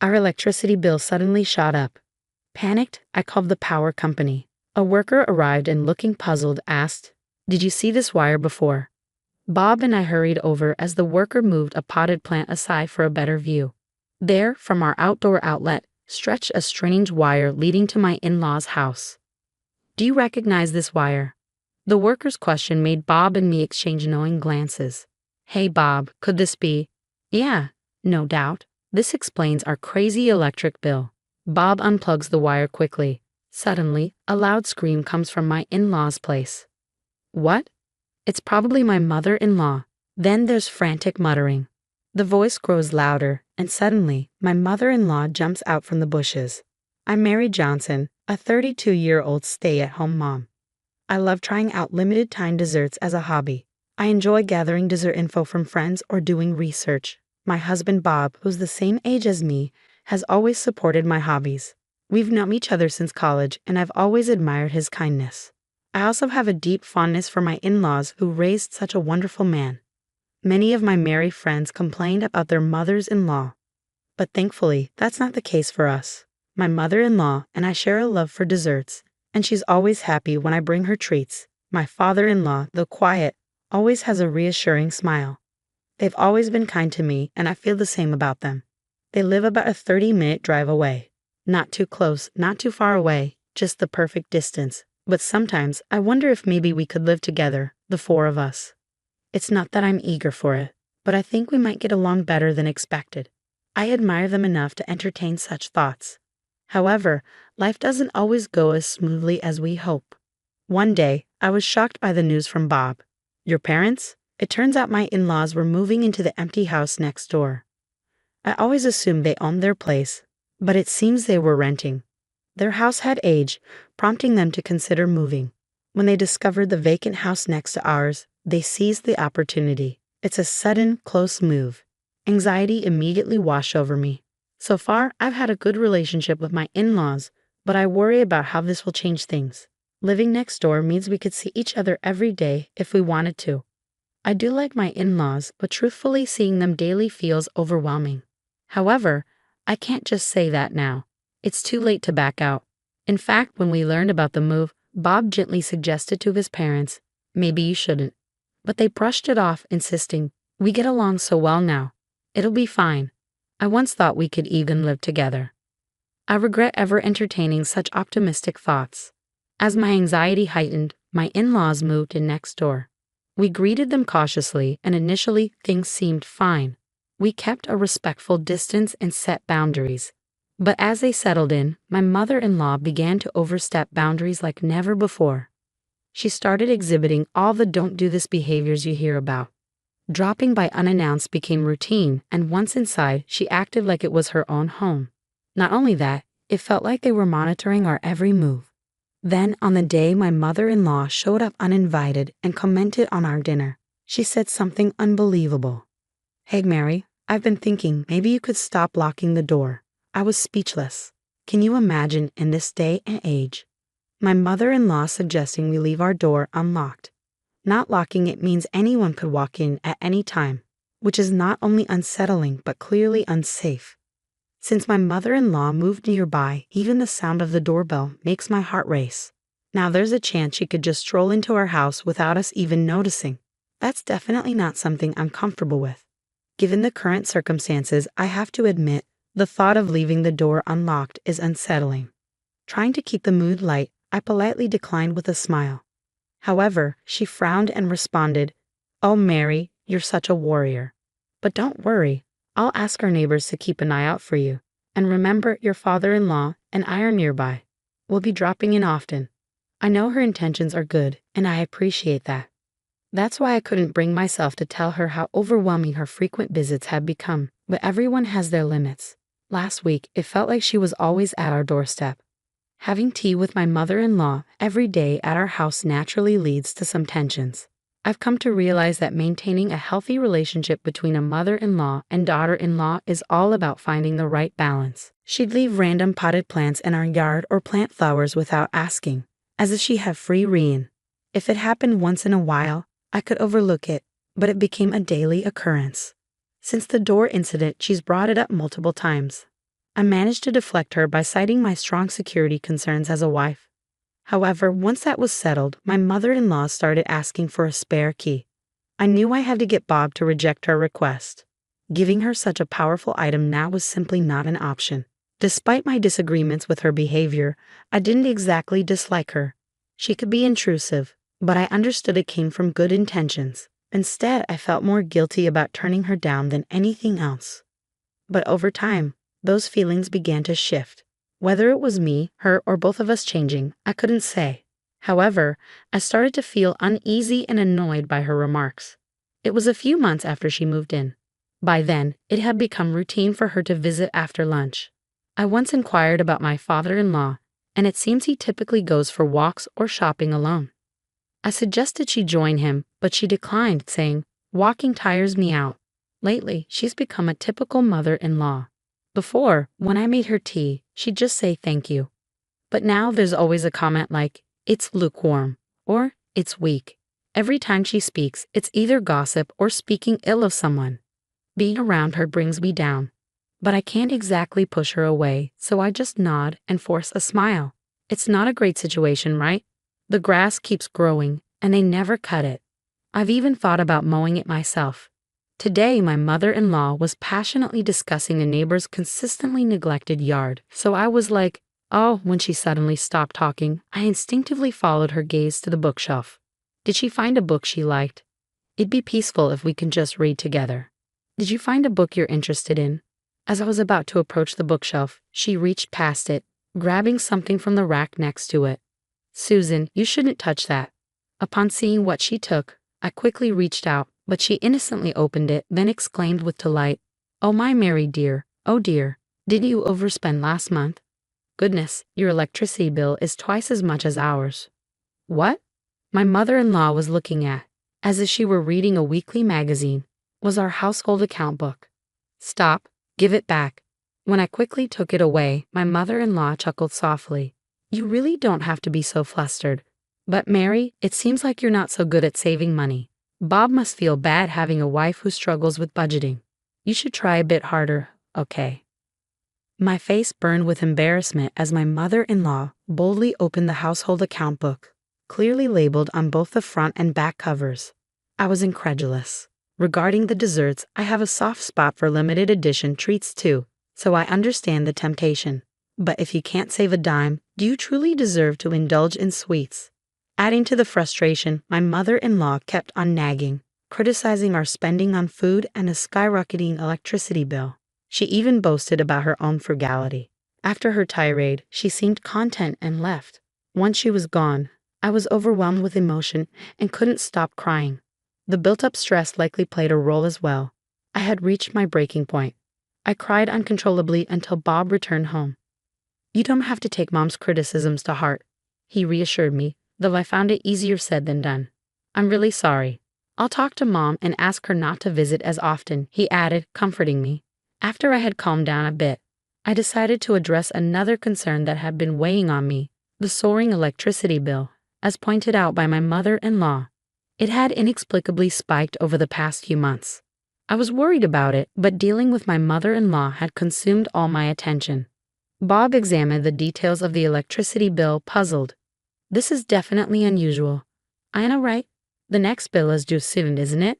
Our electricity bill suddenly shot up. Panicked, I called the power company. A worker arrived and, looking puzzled, asked, "Did you see this wire before?" Bob and I hurried over as the worker moved a potted plant aside for a better view. There, from our outdoor outlet, stretched a strange wire leading to my in-laws' house. "Do you recognize this wire?" The worker's question made Bob and me exchange knowing glances. "Hey Bob, could this be?" "Yeah, no doubt. This explains our crazy electric bill." Bob unplugs the wire quickly. Suddenly, a loud scream comes from my in-laws' place. "What?" "It's probably my mother-in-law." Then there's frantic muttering. The voice grows louder, and suddenly, my mother-in-law jumps out from the bushes. I'm Mary Johnson, a 32-year-old stay-at-home mom. I love trying out limited-time desserts as a hobby. I enjoy gathering dessert info from friends or doing research. My husband Bob, who's the same age as me, has always supported my hobbies. We've known each other since college, and I've always admired his kindness. I also have a deep fondness for my in-laws who raised such a wonderful man. Many of my married friends complained about their mothers-in-law, but thankfully, that's not the case for us. My mother-in-law and I share a love for desserts, and she's always happy when I bring her treats. My father-in-law, though quiet, always has a reassuring smile. They've always been kind to me, and I feel the same about them. They live about a 30-minute drive away. Not too close, not too far away, just the perfect distance. But sometimes I wonder if maybe we could live together, the four of us. It's not that I'm eager for it, but I think we might get along better than expected. I admire them enough to entertain such thoughts. However, life doesn't always go as smoothly as we hope. One day, I was shocked by the news from Bob. "Your parents?" It turns out my in-laws were moving into the empty house next door. I always assumed they owned their place, but it seems they were renting. Their house had aged, prompting them to consider moving. When they discovered the vacant house next to ours, they seized the opportunity. It's a sudden, close move. Anxiety immediately washed over me. So far, I've had a good relationship with my in-laws, but I worry about how this will change things. Living next door means we could see each other every day if we wanted to. I do like my in-laws, but truthfully, seeing them daily feels overwhelming. However, I can't just say that now. It's too late to back out. In fact, when we learned about the move, Bob gently suggested to his parents, "Maybe you shouldn't." But they brushed it off, insisting, "We get along so well now. It'll be fine. I once thought we could even live together." I regret ever entertaining such optimistic thoughts. As my anxiety heightened, my in-laws moved in next door. We greeted them cautiously, and initially things seemed fine. We kept a respectful distance and set boundaries. But as they settled in, my mother-in-law began to overstep boundaries like never before. She started exhibiting all the "don't do this" behaviors you hear about. Dropping by unannounced became routine, and once inside, she acted like it was her own home. Not only that, it felt like they were monitoring our every move. Then, on the day my mother-in-law showed up uninvited and commented on our dinner, she said something unbelievable. "Hey Mary, I've been thinking maybe you could stop locking the door." I was speechless. Can you imagine, in this day and age, my mother-in-law suggesting we leave our door unlocked? Not locking it means anyone could walk in at any time, which is not only unsettling but clearly unsafe. Since my mother-in-law moved nearby, even the sound of the doorbell makes my heart race. Now there's a chance she could just stroll into our house without us even noticing. That's definitely not something I'm comfortable with. Given the current circumstances, I have to admit, the thought of leaving the door unlocked is unsettling. Trying to keep the mood light, I politely declined with a smile. However, she frowned and responded, "Oh Mary, you're such a warrior. But don't worry, I'll ask our neighbors to keep an eye out for you. And remember, your father-in-law and I are nearby. We'll be dropping in often." I know her intentions are good, and I appreciate that. That's why I couldn't bring myself to tell her how overwhelming her frequent visits had become, but everyone has their limits. Last week, it felt like she was always at our doorstep. Having tea with my mother-in-law every day at our house naturally leads to some tensions. I've come to realize that maintaining a healthy relationship between a mother-in-law and daughter-in-law is all about finding the right balance. She'd leave random potted plants in our yard or plant flowers without asking, as if she had free rein. If it happened once in a while, I could overlook it, but it became a daily occurrence. Since the door incident, she's brought it up multiple times. I managed to deflect her by citing my strong security concerns as a wife. However, once that was settled, my mother-in-law started asking for a spare key. I knew I had to get Bob to reject her request. Giving her such a powerful item now was simply not an option. Despite my disagreements with her behavior, I didn't exactly dislike her. She could be intrusive, but I understood it came from good intentions. Instead, I felt more guilty about turning her down than anything else. But over time, those feelings began to shift. Whether it was me, her, or both of us changing, I couldn't say. However, I started to feel uneasy and annoyed by her remarks. It was a few months after she moved in. By then, it had become routine for her to visit after lunch. I once inquired about my father-in-law, and it seems he typically goes for walks or shopping alone. I suggested she join him, but she declined, saying, "Walking tires me out." Lately, she's become a typical mother-in-law. Before, when I made her tea, she'd just say thank you. But now there's always a comment like, "It's lukewarm," or "It's weak." Every time she speaks, it's either gossip or speaking ill of someone. Being around her brings me down. But I can't exactly push her away, so I just nod and force a smile. It's not a great situation, right? The grass keeps growing, and they never cut it. I've even thought about mowing it myself. Today, my mother-in-law was passionately discussing a neighbor's consistently neglected yard, so I was like, oh, when she suddenly stopped talking, I instinctively followed her gaze to the bookshelf. Did she find a book she liked? It'd be peaceful if we can just read together. Did you find a book you're interested in? As I was about to approach the bookshelf, she reached past it, grabbing something from the rack next to it. Susan, you shouldn't touch that. Upon seeing what she took, I quickly reached out, but she innocently opened it, then exclaimed with delight, "Oh my Mary dear, oh dear, didn't you overspend last month? Goodness, your electricity bill is twice as much as ours." What? My mother-in-law was looking at, as if she were reading a weekly magazine, was our household account book. "Stop, give it back." When I quickly took it away, my mother-in-law chuckled softly. "You really don't have to be so flustered. But Mary, it seems like you're not so good at saving money. Bob must feel bad having a wife who struggles with budgeting. You should try a bit harder, okay?" My face burned with embarrassment as my mother-in-law boldly opened the household account book, clearly labeled on both the front and back covers. I was incredulous. Regarding the desserts, I have a soft spot for limited edition treats too, so I understand the temptation. But if you can't save a dime, do you truly deserve to indulge in sweets? Adding to the frustration, my mother-in-law kept on nagging, criticizing our spending on food and a skyrocketing electricity bill. She even boasted about her own frugality. After her tirade, she seemed content and left. Once she was gone, I was overwhelmed with emotion and couldn't stop crying. The built-up stress likely played a role as well. I had reached my breaking point. I cried uncontrollably until Bob returned home. "You don't have to take Mom's criticisms to heart," he reassured me, though I found it easier said than done. "I'm really sorry. I'll talk to Mom and ask her not to visit as often," he added, comforting me. After I had calmed down a bit, I decided to address another concern that had been weighing on me, the soaring electricity bill, as pointed out by my mother-in-law. It had inexplicably spiked over the past few months. I was worried about it, but dealing with my mother-in-law had consumed all my attention. Bob examined the details of the electricity bill, puzzled. "This is definitely unusual. I know, right? The next bill is due soon, isn't it?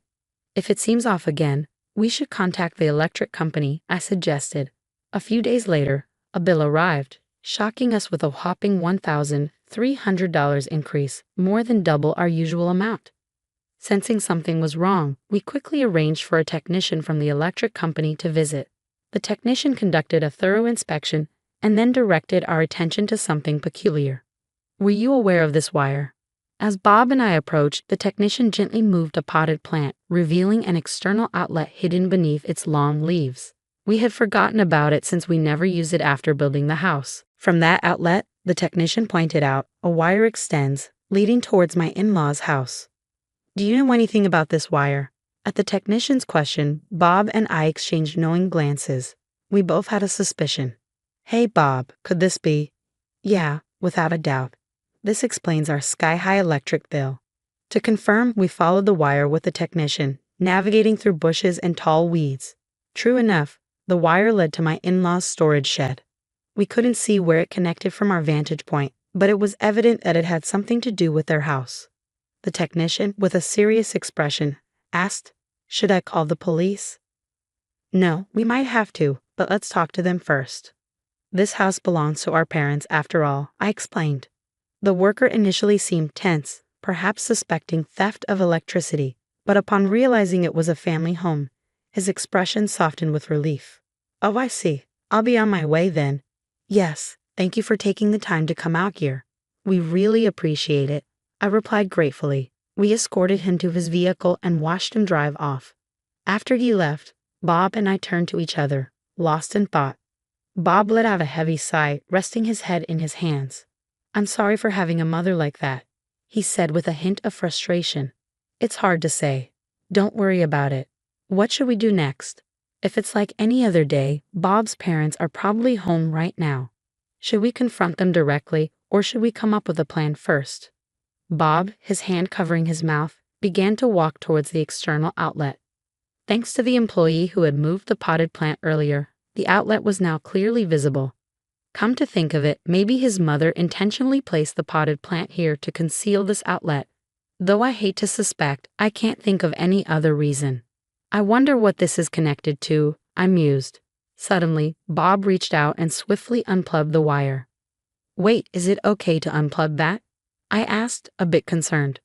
If it seems off again, we should contact the electric company," I suggested. A few days later, a bill arrived, shocking us with a whopping $1,300 increase, more than double our usual amount. Sensing something was wrong, we quickly arranged for a technician from the electric company to visit. The technician conducted a thorough inspection and then directed our attention to something peculiar. "Were you aware of this wire?" As Bob and I approached, the technician gently moved a potted plant, revealing an external outlet hidden beneath its long leaves. We had forgotten about it since we never used it after building the house. From that outlet, the technician pointed out, a wire extends, leading towards my in-laws' house. "Do you know anything about this wire?" At the technician's question, Bob and I exchanged knowing glances. We both had a suspicion. "Hey Bob, could this be?" "Yeah, without a doubt. This explains our sky-high electric bill." To confirm, we followed the wire with the technician, navigating through bushes and tall weeds. True enough, The wire led to my in-laws' storage shed. We couldn't see where it connected from our vantage point, but it was evident that it had something to do with their house. The technician, with a serious expression, asked, "Should I call the police?" "No, we might have to, but let's talk to them first. This house belongs to our parents after all," I explained. The worker initially seemed tense, perhaps suspecting theft of electricity, but upon realizing it was a family home, his expression softened with relief. "Oh, I see. I'll be on my way then." "Yes, thank you for taking the time to come out here. We really appreciate it," I replied gratefully. We escorted him to his vehicle and watched him drive off. After he left, Bob and I turned to each other, lost in thought. Bob let out a heavy sigh, resting his head in his hands. "I'm sorry for having a mother like that," he said with a hint of frustration. "It's hard to say. Don't worry about it. What should we do next?" If it's like any other day, Bob's parents are probably home right now. Should we confront them directly, or should we come up with a plan first? Bob, his hand covering his mouth, began to walk towards the external outlet. Thanks to the employee who had moved the potted plant earlier, the outlet was now clearly visible. Come to think of it, maybe his mother intentionally placed the potted plant here to conceal this outlet. Though I hate to suspect, I can't think of any other reason. I wonder what this is connected to, I mused. Suddenly, Bob reached out and swiftly unplugged the wire. "Wait, is it okay to unplug that?" I asked, a bit concerned.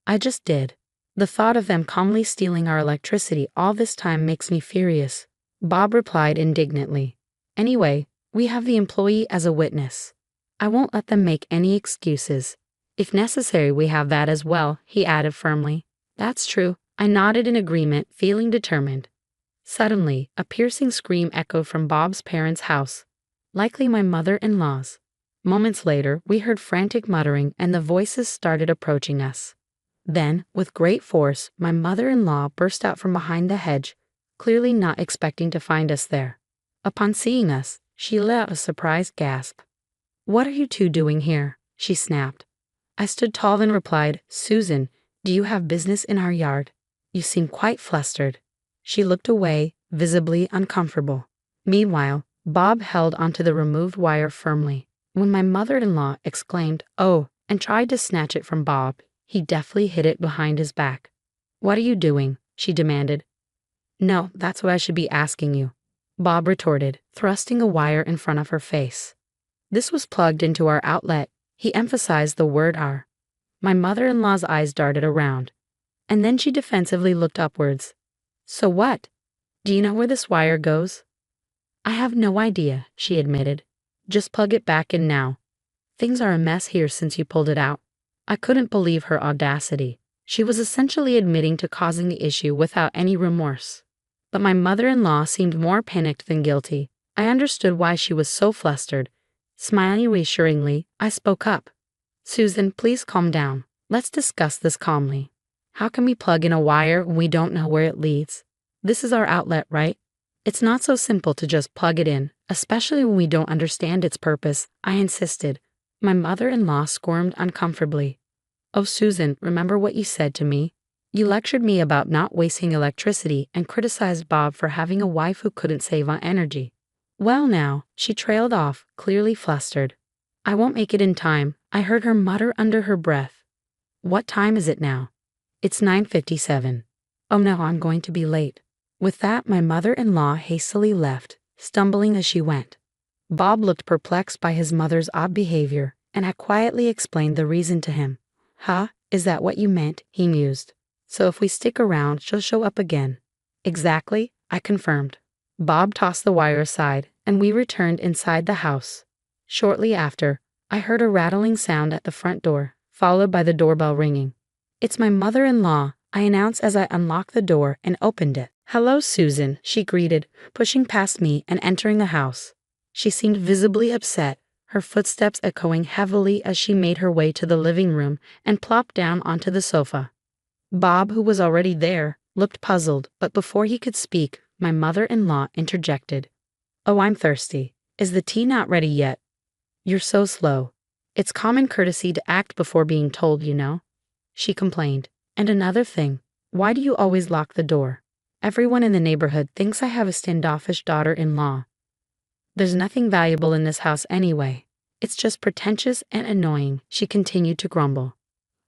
"I just did. The thought of them calmly stealing our electricity all this time makes me furious," Bob replied indignantly. "Anyway, we have the employee as a witness. I won't let them make any excuses. If necessary, we have that as well," he added firmly. "That's true." I nodded in agreement, feeling determined. Suddenly, a piercing scream echoed from Bob's parents' house, likely my mother-in-law's. Moments later, we heard frantic muttering and the voices started approaching us. Then, with great force, my mother-in-law burst out from behind the hedge, clearly not expecting to find us there. Upon seeing us, she let out a surprised gasp. "What are you two doing here?" she snapped. I stood tall and replied, "Susan, do you have business in our yard? You seem quite flustered." She looked away, visibly uncomfortable. Meanwhile, Bob held onto the removed wire firmly. When my mother-in-law exclaimed, "Oh," and tried to snatch it from Bob, he deftly hid it behind his back. "What are you doing?" she demanded. "No, that's what I should be asking you," Bob retorted, thrusting a wire in front of her face. "This was plugged into our outlet." He emphasized the word "our." My mother-in-law's eyes darted around, and then she defensively looked upwards. "So what? Do you know where this wire goes?" "I have no idea," she admitted. "Just plug it back in now. Things are a mess here since you pulled it out." I couldn't believe her audacity. She was essentially admitting to causing the issue without any remorse. But my mother-in-law seemed more panicked than guilty. I understood why she was so flustered. Smiling reassuringly, I spoke up. "Susan, please calm down. Let's discuss this calmly. How can we plug in a wire when we don't know where it leads? This is our outlet, right? It's not so simple to just plug it in, especially when we don't understand its purpose," I insisted. My mother-in-law squirmed uncomfortably. "Oh, Susan, remember what you said to me? You lectured me about not wasting electricity and criticized Bob for having a wife who couldn't save on energy." "Well now," she trailed off, clearly flustered. "I won't make it in time," I heard her mutter under her breath. "What time is it now?" "It's 9:57. "Oh no, I'm going to be late." With that, my mother-in-law hastily left, stumbling as she went. Bob looked perplexed by his mother's odd behavior, and I quietly explained the reason to him. "Huh? Is that what you meant?" he mused. "So if we stick around, she'll show up again." "Exactly," I confirmed. Bob tossed the wire aside, and we returned inside the house. Shortly after, I heard a rattling sound at the front door, followed by the doorbell ringing. "It's my mother-in-law," I announced as I unlocked the door and opened it. "Hello, Susan," she greeted, pushing past me and entering the house. She seemed visibly upset, her footsteps echoing heavily as she made her way to the living room and plopped down onto the sofa. Bob, who was already there, looked puzzled, but before he could speak, my mother-in-law interjected. "Oh, I'm thirsty. Is the tea not ready yet?" "You're so slow. It's common courtesy to act before being told, you know," she complained. "And another thing, why do you always lock the door?" Everyone in the neighborhood thinks I have a standoffish daughter-in-law. There's nothing valuable in this house anyway. It's just pretentious and annoying, she continued to grumble.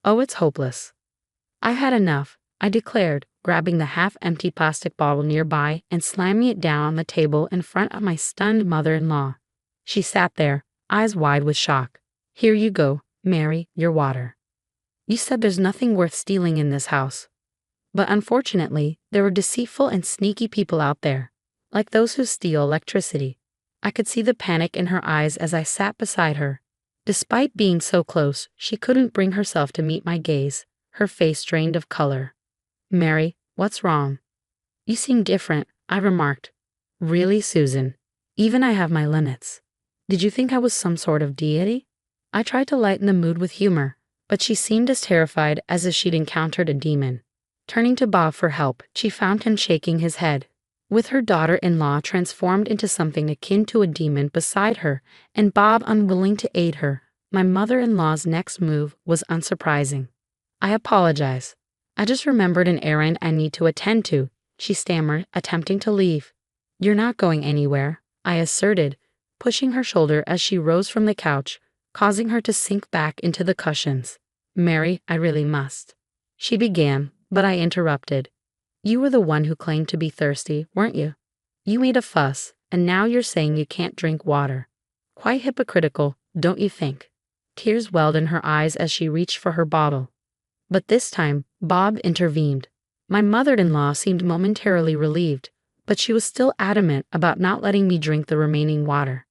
Oh, it's hopeless. I had enough, I declared, grabbing the half-empty plastic bottle nearby and slamming it down on the table in front of my stunned mother-in-law. She sat there, eyes wide with shock. Here you go, Mary, your water. You said there's nothing worth stealing in this house. But unfortunately, there were deceitful and sneaky people out there, like those who steal electricity. I could see the panic in her eyes as I sat beside her. Despite being so close, she couldn't bring herself to meet my gaze, her face drained of color. Mary, what's wrong? You seem different, I remarked. Really, Susan? Even I have my limits. Did you think I was some sort of deity? I tried to lighten the mood with humor, but she seemed as terrified as if she'd encountered a demon. Turning to Bob for help, she found him shaking his head. With her daughter-in-law transformed into something akin to a demon beside her, and Bob unwilling to aid her, my mother-in-law's next move was unsurprising. I apologize. I just remembered an errand I need to attend to, she stammered, attempting to leave. You're not going anywhere, I asserted, pushing her shoulder as she rose from the couch, causing her to sink back into the cushions. Mary, I really must. She began, but I interrupted. You were the one who claimed to be thirsty, weren't you? You made a fuss, and now you're saying you can't drink water. Quite hypocritical, don't you think? Tears welled in her eyes as she reached for her bottle. But this time, Bob intervened. My mother-in-law seemed momentarily relieved, but she was still adamant about not letting me drink the remaining water.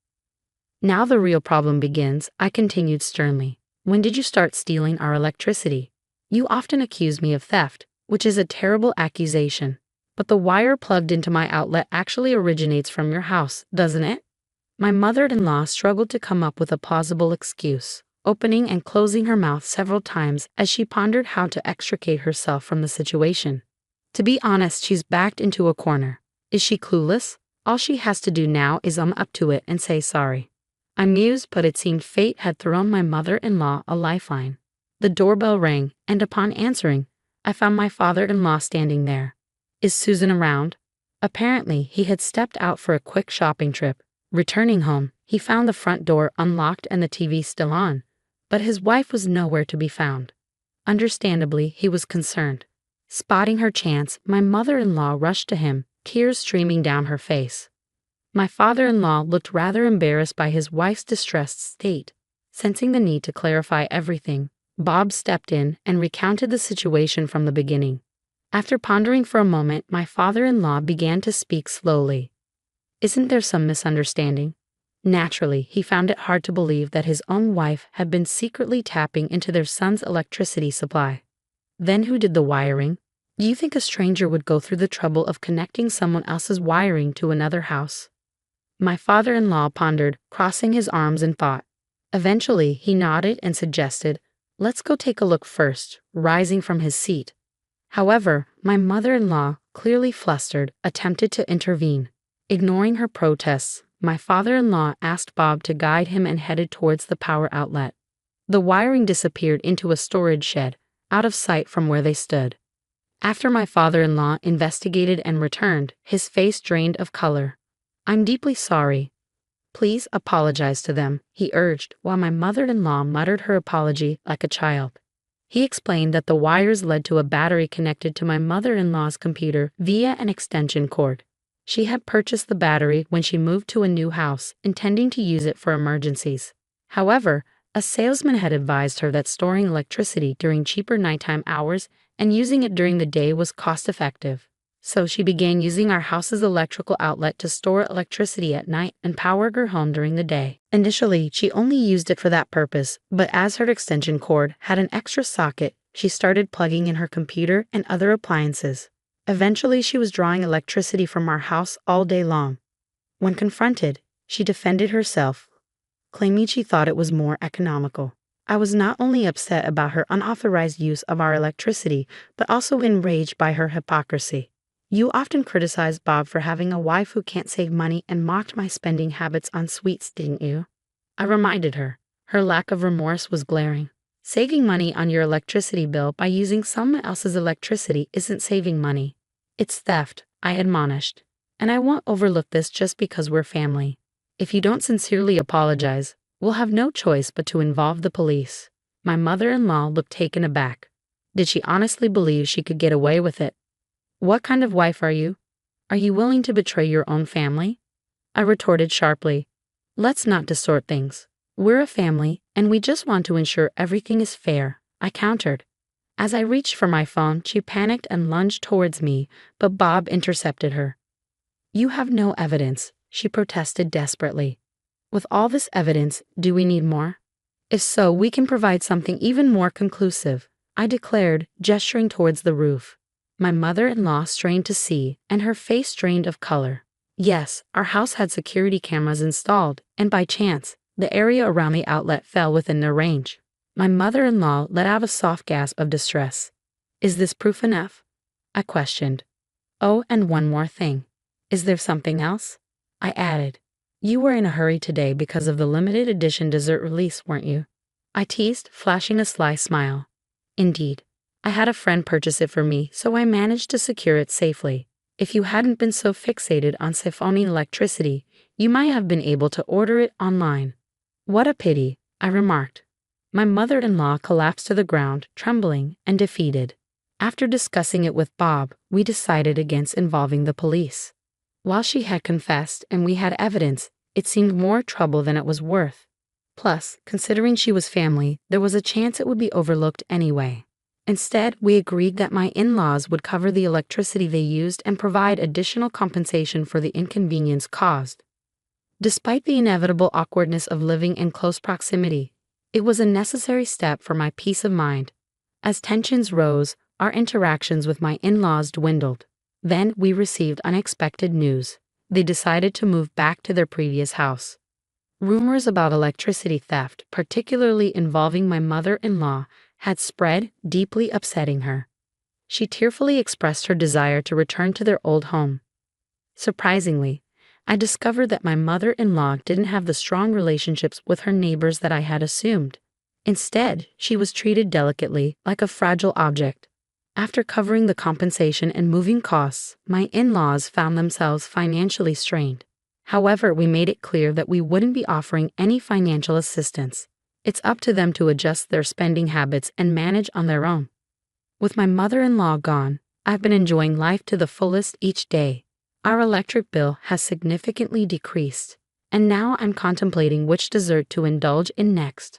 Now the real problem begins, I continued sternly. When did you start stealing our electricity? You often accuse me of theft, which is a terrible accusation. But the wire plugged into my outlet actually originates from your house, doesn't it? My mother-in-law struggled to come up with a plausible excuse, opening and closing her mouth several times as she pondered how to extricate herself from the situation. To be honest, she's backed into a corner. Is she clueless? All she has to do now is up to it and say sorry. I mused, but it seemed fate had thrown my mother-in-law a lifeline. The doorbell rang, and upon answering, I found my father-in-law standing there. Is Susan around? Apparently, he had stepped out for a quick shopping trip. Returning home, he found the front door unlocked and the TV still on, but his wife was nowhere to be found. Understandably, he was concerned. Spotting her chance, my mother-in-law rushed to him, tears streaming down her face. My father-in-law looked rather embarrassed by his wife's distressed state. Sensing the need to clarify everything, Bob stepped in and recounted the situation from the beginning. After pondering for a moment, my father-in-law began to speak slowly. Isn't there some misunderstanding? Naturally, he found it hard to believe that his own wife had been secretly tapping into their son's electricity supply. Then who did the wiring? Do you think a stranger would go through the trouble of connecting someone else's wiring to another house? My father-in-law pondered, crossing his arms in thought. Eventually, he nodded and suggested, let's go take a look first, rising from his seat. However, my mother-in-law, clearly flustered, attempted to intervene. Ignoring her protests, my father-in-law asked Bob to guide him and headed towards the power outlet. The wiring disappeared into a storage shed, out of sight from where they stood. After my father-in-law investigated and returned, his face drained of color. I'm deeply sorry. Please apologize to them, he urged, while my mother-in-law muttered her apology like a child. He explained that the wires led to a battery connected to my mother-in-law's computer via an extension cord. She had purchased the battery when she moved to a new house, intending to use it for emergencies. However, a salesman had advised her that storing electricity during cheaper nighttime hours and using it during the day was cost-effective. So she began using our house's electrical outlet to store electricity at night and power her home during the day. Initially, she only used it for that purpose, but as her extension cord had an extra socket, she started plugging in her computer and other appliances. Eventually, she was drawing electricity from our house all day long. When confronted, she defended herself, claiming she thought it was more economical. I was not only upset about her unauthorized use of our electricity, but also enraged by her hypocrisy. You often criticized Bob for having a wife who can't save money and mocked my spending habits on sweets, didn't you? I reminded her. Her lack of remorse was glaring. Saving money on your electricity bill by using someone else's electricity isn't saving money. It's theft, I admonished. And I won't overlook this just because we're family. If you don't sincerely apologize, we'll have no choice but to involve the police. My mother-in-law looked taken aback. Did she honestly believe she could get away with it? What kind of wife are you? Are you willing to betray your own family? I retorted sharply. Let's not distort things. We're a family, and we just want to ensure everything is fair, I countered. As I reached for my phone, she panicked and lunged towards me, but Bob intercepted her. You have no evidence, she protested desperately. With all this evidence, do we need more? If so, we can provide something even more conclusive, I declared, gesturing towards the roof. My mother-in-law strained to see, and her face drained of color. Yes, our house had security cameras installed, and by chance, the area around the outlet fell within their range. My mother-in-law let out a soft gasp of distress. Is this proof enough? I questioned. Oh, and one more thing. Is there something else? I added. You were in a hurry today because of the limited edition dessert release, weren't you? I teased, flashing a sly smile. Indeed. I had a friend purchase it for me, so I managed to secure it safely. If you hadn't been so fixated on siphoning electricity, you might have been able to order it online. What a pity, I remarked. My mother-in-law collapsed to the ground, trembling and defeated. After discussing it with Bob, we decided against involving the police. While she had confessed and we had evidence, it seemed more trouble than it was worth. Plus, considering she was family, there was a chance it would be overlooked anyway. Instead, we agreed that my in-laws would cover the electricity they used and provide additional compensation for the inconvenience caused. Despite the inevitable awkwardness of living in close proximity, it was a necessary step for my peace of mind. As tensions rose, our interactions with my in-laws dwindled. Then we received unexpected news. They decided to move back to their previous house. Rumors about electricity theft, particularly involving my mother-in-law, had spread, deeply upsetting her. She tearfully expressed her desire to return to their old home. Surprisingly, I discovered that my mother-in-law didn't have the strong relationships with her neighbors that I had assumed. Instead, she was treated delicately, like a fragile object. After covering the compensation and moving costs, my in-laws found themselves financially strained. However, we made it clear that we wouldn't be offering any financial assistance. It's up to them to adjust their spending habits and manage on their own. With my mother-in-law gone, I've been enjoying life to the fullest each day. Our electric bill has significantly decreased, and now I'm contemplating which dessert to indulge in next.